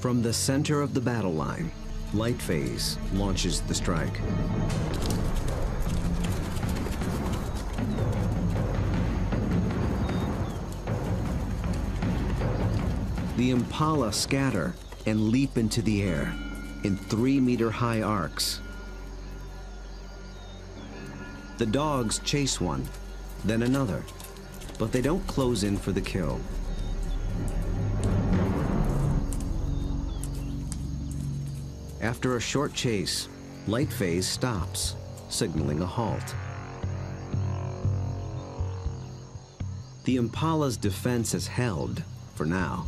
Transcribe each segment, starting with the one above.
From the center of the battle line, Light Phase launches the strike. The impala scatter and leap into the air in 3-meter-high arcs. The dogs chase one, then another, but they don't close in for the kill. After a short chase, Light Phase stops, signaling a halt. The impala's defense is held, for now.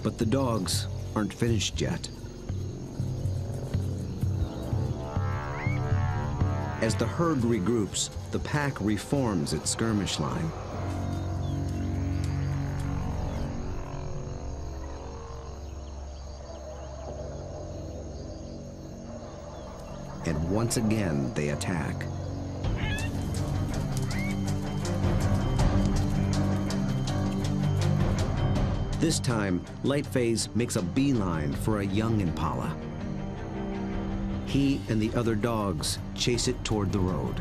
But the dogs aren't finished yet. As the herd regroups, the pack reforms its skirmish line. And once again, they attack. This time, Light Phase makes a beeline for a young impala. He and the other dogs chase it toward the road.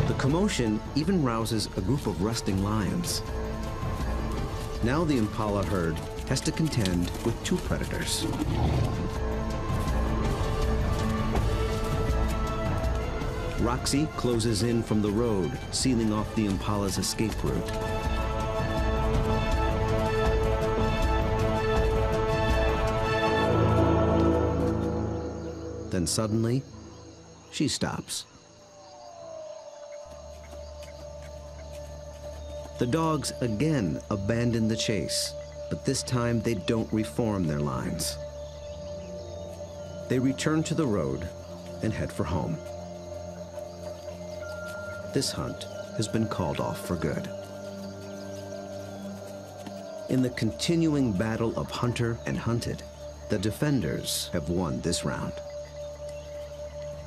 The commotion even rouses a group of resting lions. Now the impala herd has to contend with 2 predators. Roxy closes in from the road, sealing off the impala's escape route. Then suddenly, she stops. The dogs again abandon the chase, but this time they don't reform their lines. They return to the road and head for home. This hunt has been called off for good. In the continuing battle of hunter and hunted, the defenders have won this round.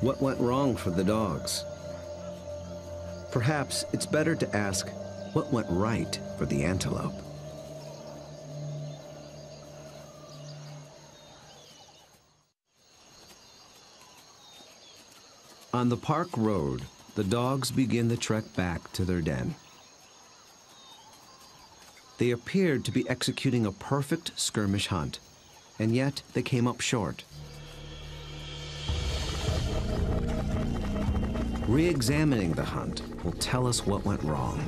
What went wrong for the dogs? Perhaps it's better to ask, what went right for the antelope? On the park road, the dogs begin the trek back to their den. They appeared to be executing a perfect skirmish hunt, and yet they came up short. Re-examining the hunt will tell us what went wrong.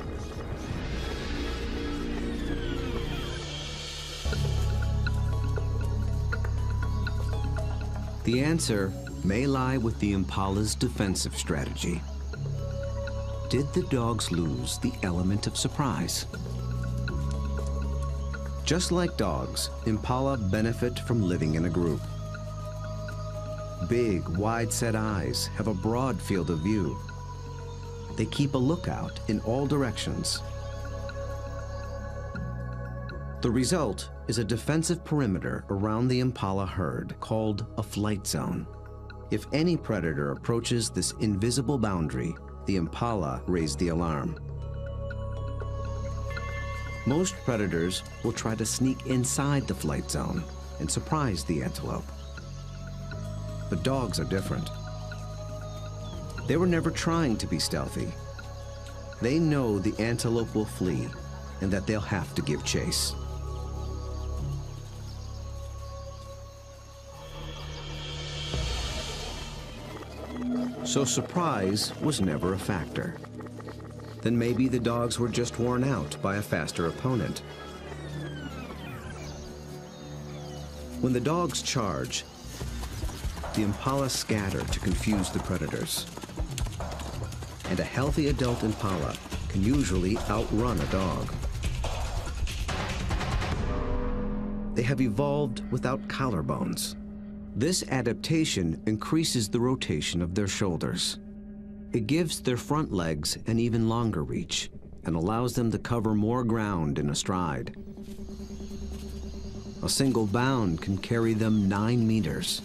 The answer may lie with the impala's defensive strategy. Did the dogs lose the element of surprise? Just like dogs, impala benefit from living in a group. Big, wide-set eyes have a broad field of view. They keep a lookout in all directions. The result is a defensive perimeter around the impala herd called a flight zone. If any predator approaches this invisible boundary, the impala raise the alarm. Most predators will try to sneak inside the flight zone and surprise the antelope. But dogs are different. They were never trying to be stealthy. They know the antelope will flee and that they'll have to give chase. So surprise was never a factor. Then maybe the dogs were just worn out by a faster opponent. When the dogs charge, the impala scatter to confuse the predators. And a healthy adult impala can usually outrun a dog. They have evolved without collarbones. This adaptation increases the rotation of their shoulders. It gives their front legs an even longer reach and allows them to cover more ground in a stride. A single bound can carry them 9 meters.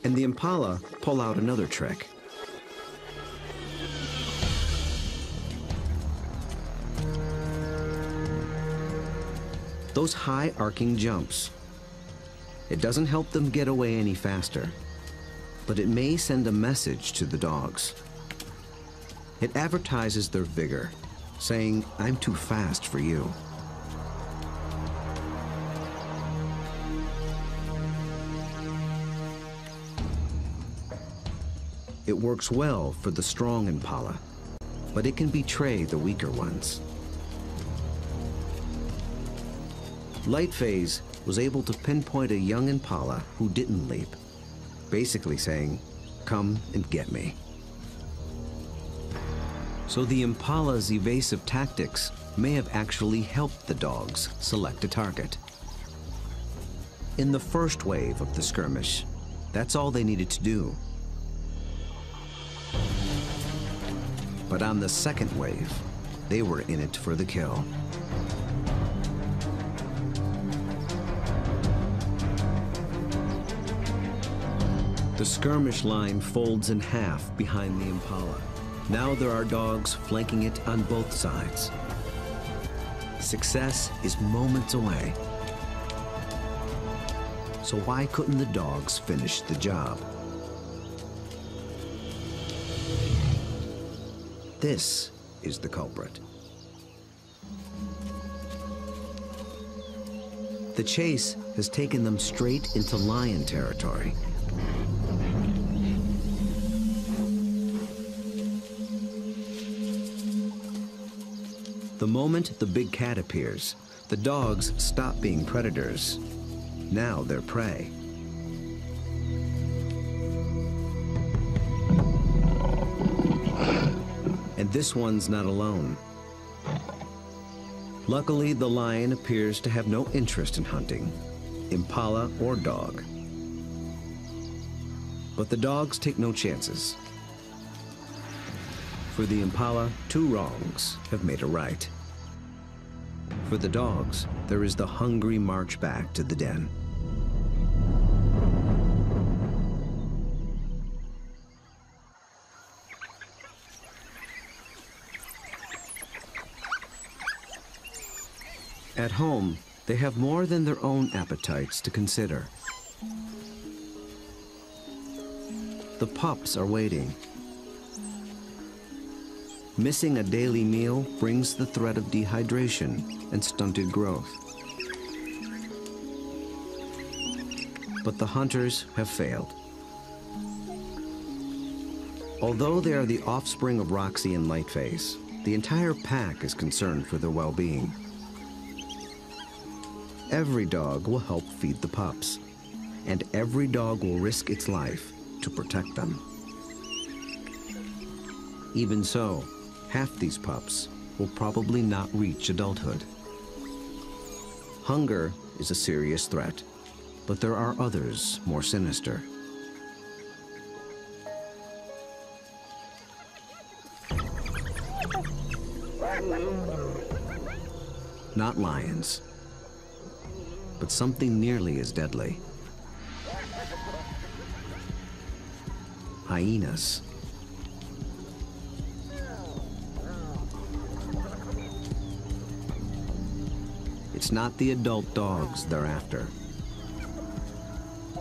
And the impala pull out another trick. Those high arcing jumps. It doesn't help them get away any faster, but it may send a message to the dogs. It advertises their vigor, saying, "I'm too fast for you." It works well for the strong impala, but it can betray the weaker ones. Lightphase was able to pinpoint a young impala who didn't leap, basically saying, "Come and get me." So the impala's evasive tactics may have actually helped the dogs select a target. In the first wave of the skirmish, that's all they needed to do. But on the second wave, they were in it for the kill. The skirmish line folds in half behind the impala. Now there are dogs flanking it on both sides. Success is moments away. So why couldn't the dogs finish the job? This is the culprit. The chase has taken them straight into lion territory. The moment the big cat appears, the dogs stop being predators. Now they're prey. And this one's not alone. Luckily, the lion appears to have no interest in hunting, impala or dog. But the dogs take no chances. For the impala, 2 wrongs have made a right. For the dogs, there is the hungry march back to the den. At home, they have more than their own appetites to consider. The pups are waiting. Missing a daily meal brings the threat of dehydration and stunted growth. But the hunters have failed. Although they are the offspring of Roxy and Lightphase, the entire pack is concerned for their well-being. Every dog will help feed the pups, and every dog will risk its life to protect them. Even so, half these pups will probably not reach adulthood. Hunger is a serious threat, but there are others more sinister. Not lions, but something nearly as deadly. Hyenas. It's not the adult dogs they're after.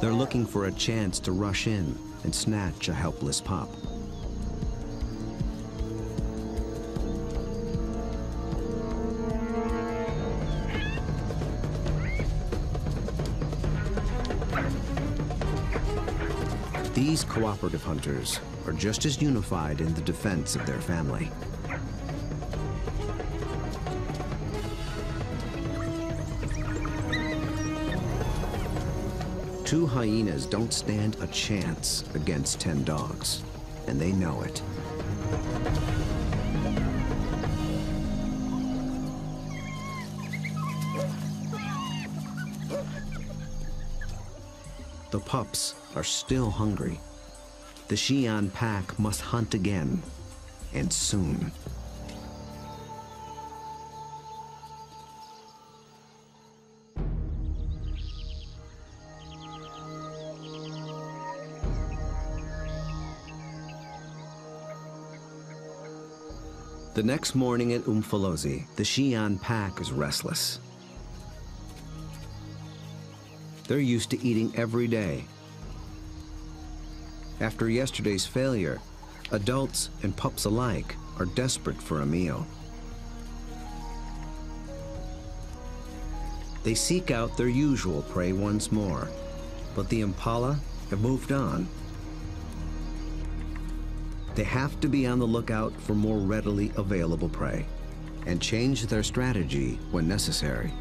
They're looking for a chance to rush in and snatch a helpless pup. These cooperative hunters are just as unified in the defense of their family. Two hyenas don't stand a chance against 10 dogs, and they know it. The pups are still hungry. The Xi'an pack must hunt again, and soon. The next morning at Umfolozi, the Xi'an pack is restless. They're used to eating every day. After yesterday's failure, adults and pups alike are desperate for a meal. They seek out their usual prey once more, but the impala have moved on. They have to be on the lookout for more readily available prey and change their strategy when necessary.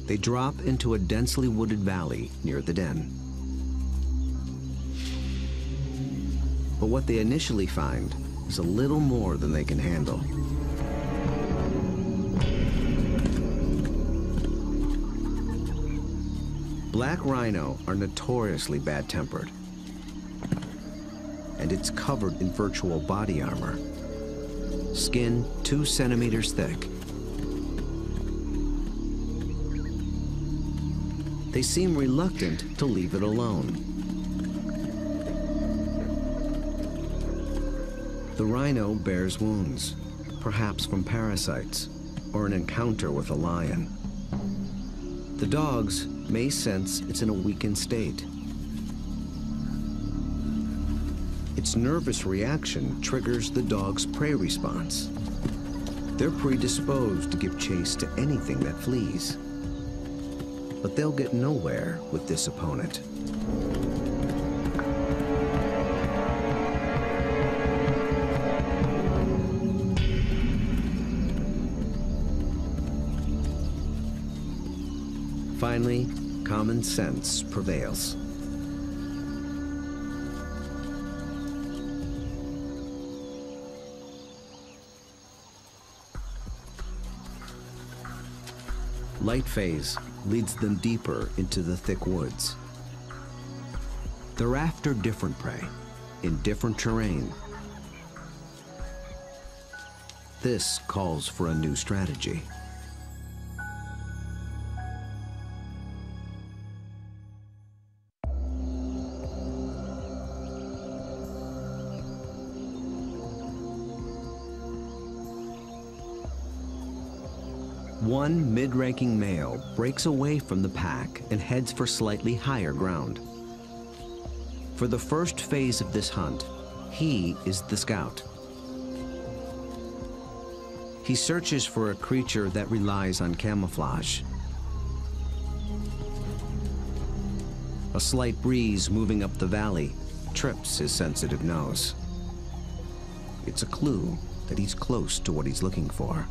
They drop into a densely wooded valley near the den. But what they initially find is a little more than they can handle. Black rhino are notoriously bad-tempered, and it's covered in virtual body armor, skin 2 centimeters thick. They seem reluctant to leave it alone. The rhino bears wounds, perhaps from parasites or an encounter with a lion. The dogs may sense it's in a weakened state. Its nervous reaction triggers the dog's prey response. They're predisposed to give chase to anything that flees. But they'll get nowhere with this opponent. Finally, common sense prevails. Light phase leads them deeper into the thick woods. They're after different prey in different terrain. This calls for a new strategy. One mid-ranking male breaks away from the pack and heads for slightly higher ground. For the first phase of this hunt, he is the scout. He searches for a creature that relies on camouflage. A slight breeze moving up the valley trips his sensitive nose. It's a clue that he's close to what he's looking for.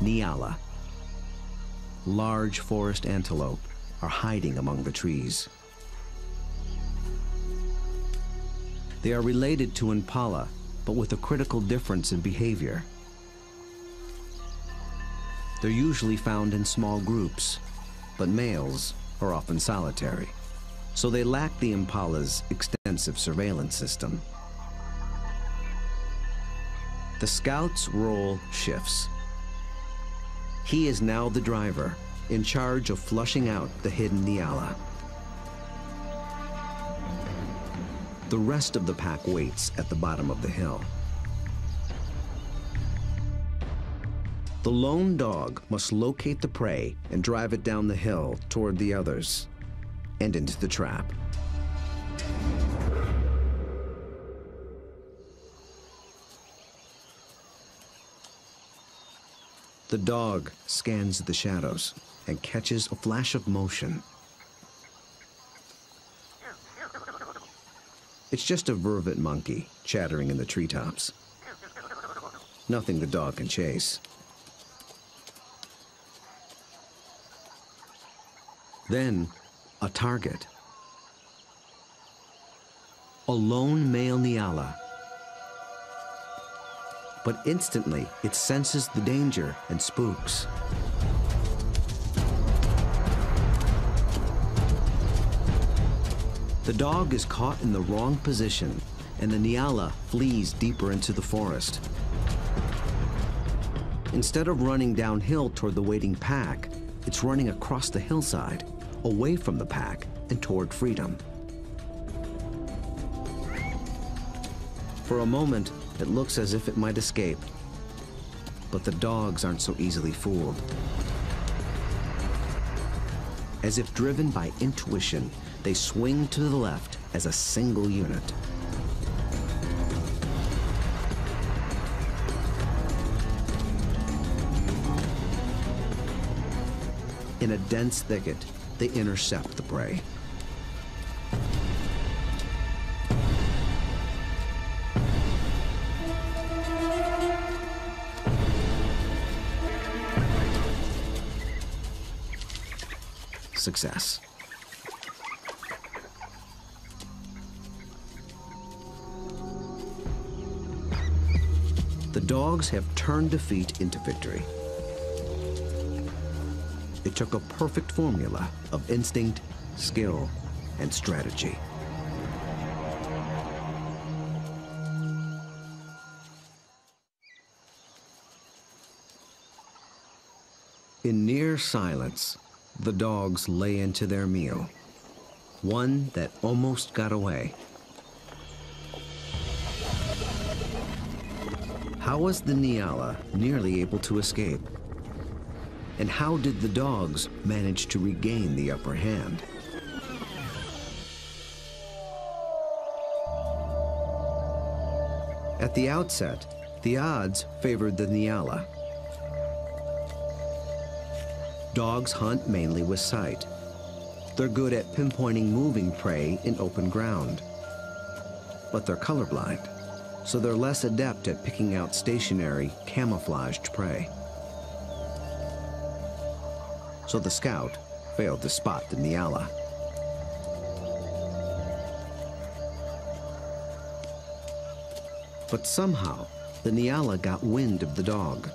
Nyala. Large forest antelope are hiding among the trees. They are related to impala, but with a critical difference in behavior. They're usually found in small groups, but males are often solitary, so they lack the impala's extensive surveillance system. The scout's role shifts. He is now the driver, in charge of flushing out the hidden Nyala. The rest of the pack waits at the bottom of the hill. The lone dog must locate the prey and drive it down the hill toward the others and into the trap. The dog scans the shadows and catches a flash of motion. It's just a vervet monkey chattering in the treetops. Nothing the dog can chase. Then, a target. A lone male Nyala. But instantly, it senses the danger and spooks. The dog is caught in the wrong position, and the Nyala flees deeper into the forest. Instead of running downhill toward the waiting pack, it's running across the hillside, away from the pack and toward freedom. For a moment, it looks as if it might escape, but the dogs aren't so easily fooled. As if driven by intuition, they swing to the left as a single unit. In a dense thicket, they intercept the prey. Success. The dogs have turned defeat into victory. It took a perfect formula of instinct, skill, and strategy. In near silence, the dogs lay into their meal, one that almost got away. How was the Nyala nearly able to escape? And how did the dogs manage to regain the upper hand? At the outset, the odds favored the Nyala. Dogs hunt mainly with sight. They're good at pinpointing moving prey in open ground. But they're colorblind, so they're less adept at picking out stationary, camouflaged prey. So the scout failed to spot the Nyala. But somehow, the Nyala got wind of the dog.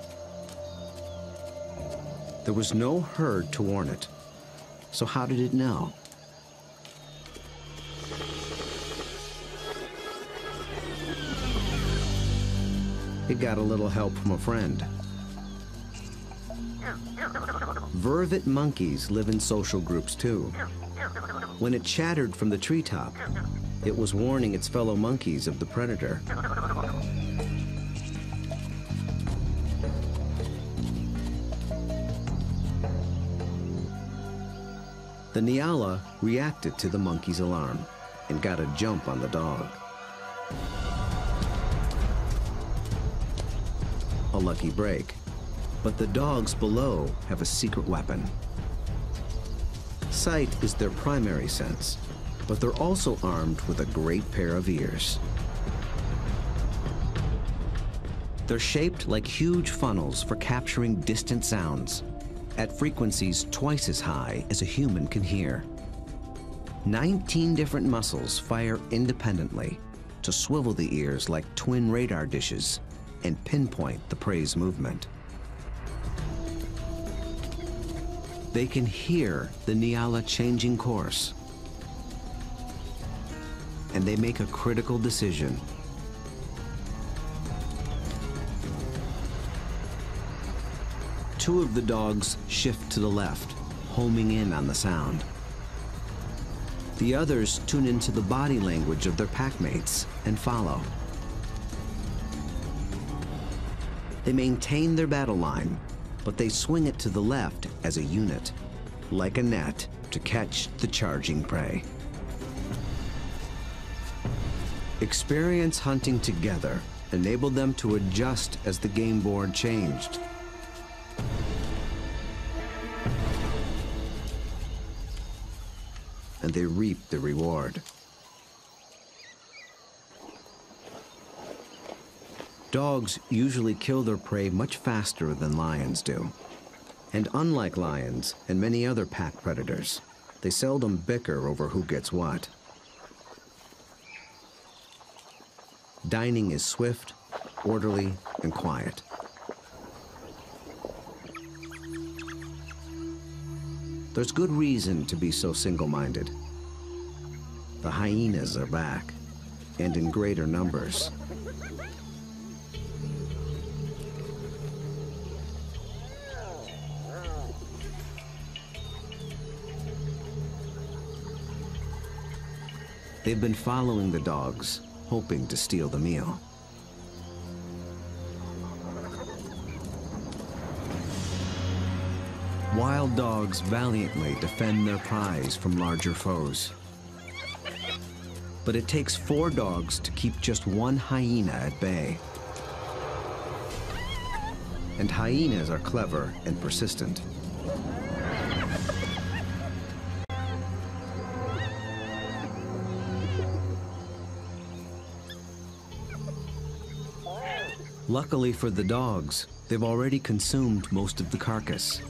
There was no herd to warn it, so how did it know? It got a little help from a friend. Vervet monkeys live in social groups too. When it chattered from the treetop, it was warning its fellow monkeys of the predator. The Nyala reacted to the monkey's alarm and got a jump on the dog. A lucky break, but the dogs below have a secret weapon. Sight is their primary sense, but they're also armed with a great pair of ears. They're shaped like huge funnels for capturing distant sounds at frequencies twice as high as a human can hear. 19 different muscles fire independently to swivel the ears like twin radar dishes and pinpoint the prey's movement. They can hear the Nyala changing course, and they make a critical decision. Two of the dogs shift to the left, homing in on the sound. The others tune into the body language of their packmates and follow. They maintain their battle line, but they swing it to the left as a unit, like a net to catch the charging prey. Experience hunting together enabled them to adjust as the game board changed. And they reap the reward. Dogs usually kill their prey much faster than lions do. And unlike lions and many other pack predators, they seldom bicker over who gets what. Dining is swift, orderly, and quiet. There's good reason to be so single-minded. The hyenas are back, and in greater numbers. They've been following the dogs, hoping to steal the meal. Wild dogs valiantly defend their prize from larger foes. But it takes 4 dogs to keep just one hyena at bay. And hyenas are clever and persistent. Luckily for the dogs, they've already consumed most of the carcass.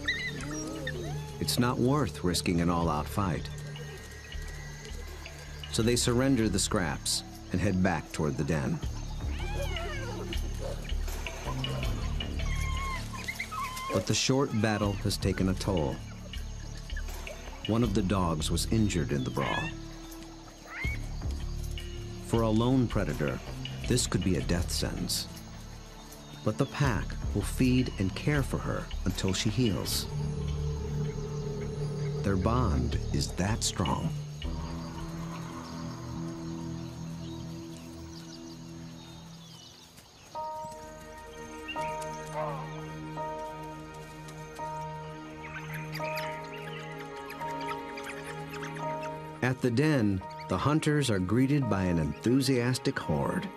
It's not worth risking an all-out fight. So they surrender the scraps and head back toward the den. But the short battle has taken a toll. One of the dogs was injured in the brawl. For a lone predator, this could be a death sentence. But the pack will feed and care for her until she heals. Their bond is that strong. At the den, the hunters are greeted by an enthusiastic horde.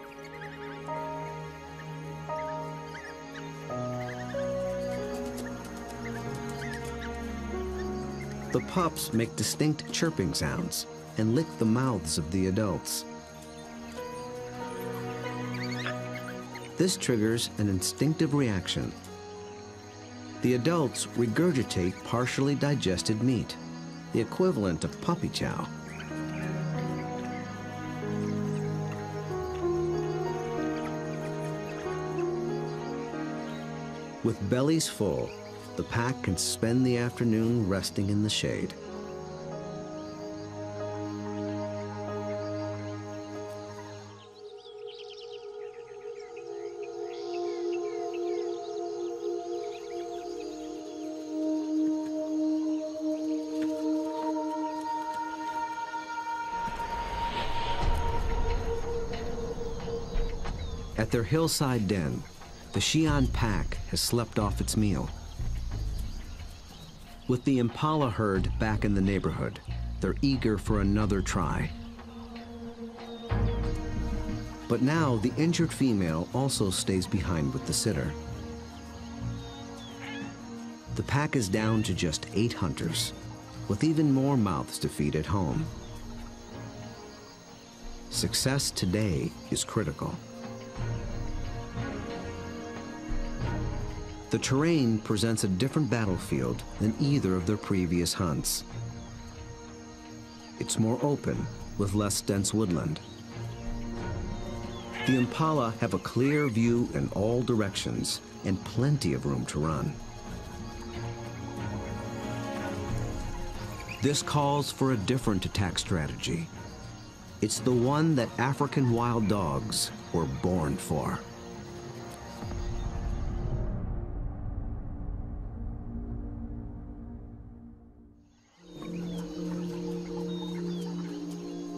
The pups make distinct chirping sounds and lick the mouths of the adults. This triggers an instinctive reaction. The adults regurgitate partially digested meat, the equivalent of puppy chow. With bellies full, the pack can spend the afternoon resting in the shade. At their hillside den, the Xi'an pack has slept off its meal. With the impala herd back in the neighborhood, they're eager for another try. But now the injured female also stays behind with the sitter. The pack is down to just 8 hunters, with even more mouths to feed at home. Success today is critical. The terrain presents a different battlefield than either of their previous hunts. It's more open, with less dense woodland. The impala have a clear view in all directions and plenty of room to run. This calls for a different attack strategy. It's the one that African wild dogs were born for.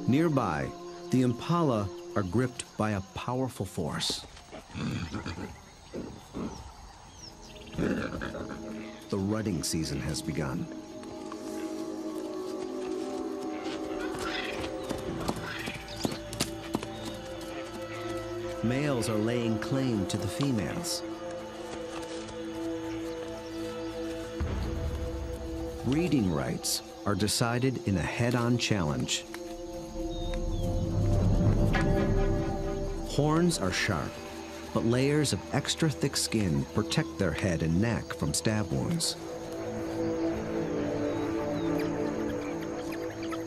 Nearby, the impala are gripped by a powerful force. The rutting season has begun. Males are laying claim to the females. Breeding rights are decided in a head-on challenge. Horns are sharp, but layers of extra thick skin protect their head and neck from stab wounds.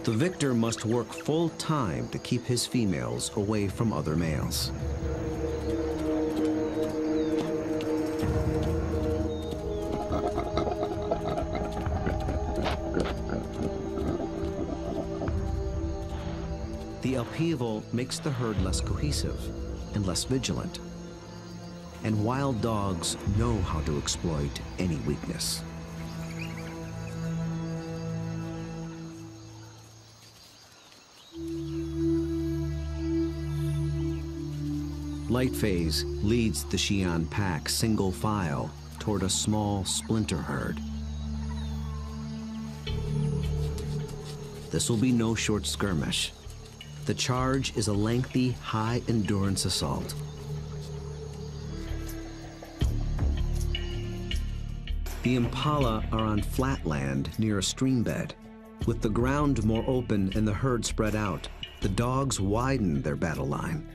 The victor must work full time to keep his females away from other males. The upheaval makes the herd less cohesive and less vigilant. And wild dogs know how to exploit any weakness. Light Phase leads the Xi'an pack single file toward a small splinter herd. This will be no short skirmish. The charge is a lengthy, high-endurance assault. The impala are on flat land near a stream bed. With the ground more open and the herd spread out, the dogs widen their battle line.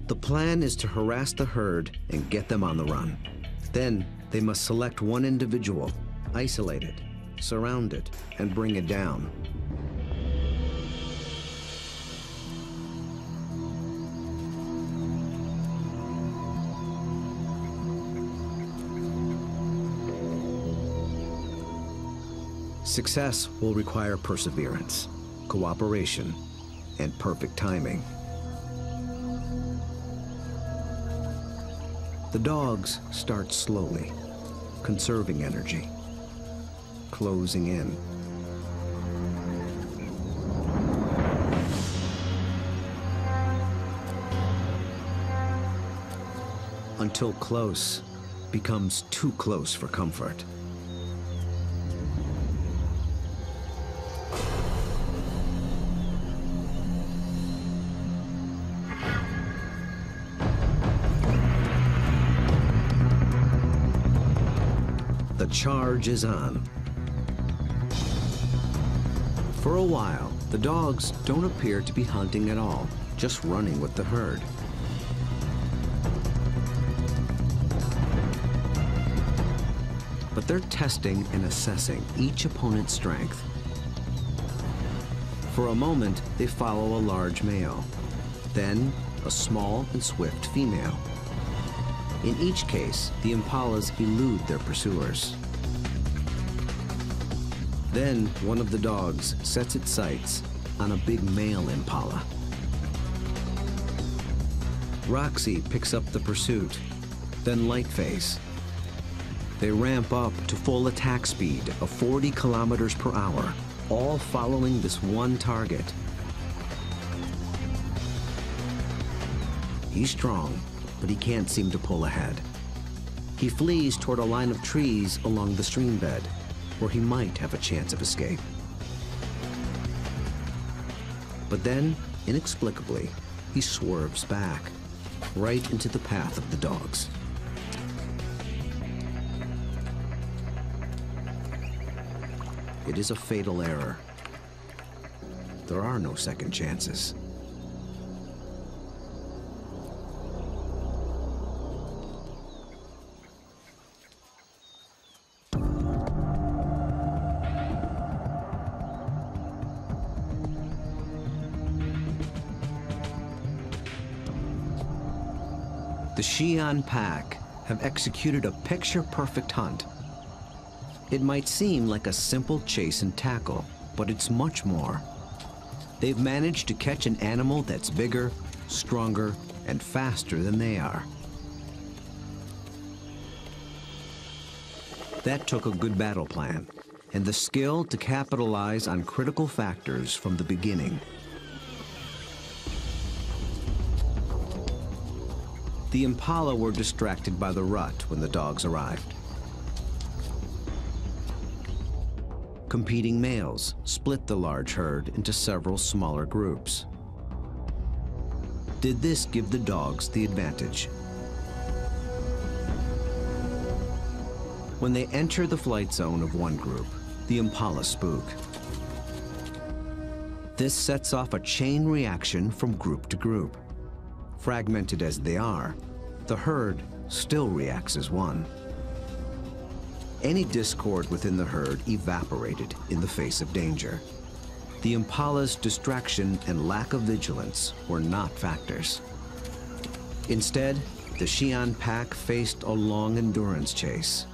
The plan is to harass the herd and get them on the run. Then they must select one individual, isolate it, surround it, and bring it down. Success will require perseverance, cooperation, and perfect timing. The dogs start slowly, conserving energy, closing in. Until close becomes too close for comfort. The charge is on. For a while, the dogs don't appear to be hunting at all, just running with the herd. But they're testing and assessing each opponent's strength. For a moment, they follow a large male, then a small and swift female. In each case, the impalas elude their pursuers. Then one of the dogs sets its sights on a big male impala. Roxy picks up the pursuit, then Light Phase. They ramp up to full attack speed of 40 kilometers per hour, all following this one target. He's strong, but he can't seem to pull ahead. He flees toward a line of trees along the stream bed, where he might have a chance of escape. But then, inexplicably, he swerves back, right into the path of the dogs. It is a fatal error. There are no second chances. The Xi'an pack have executed a picture-perfect hunt. It might seem like a simple chase and tackle, but it's much more. They've managed to catch an animal that's bigger, stronger, and faster than they are. That took a good battle plan, and the skill to capitalize on critical factors from the beginning. The impala were distracted by the rut when the dogs arrived. Competing males split the large herd into several smaller groups. Did this give the dogs the advantage? When they enter the flight zone of one group, the impala spook. This sets off a chain reaction from group to group. Fragmented as they are, the herd still reacts as one. Any discord within the herd evaporated in the face of danger. The impala's distraction and lack of vigilance were not factors. Instead, the Xi'an pack faced a long endurance chase.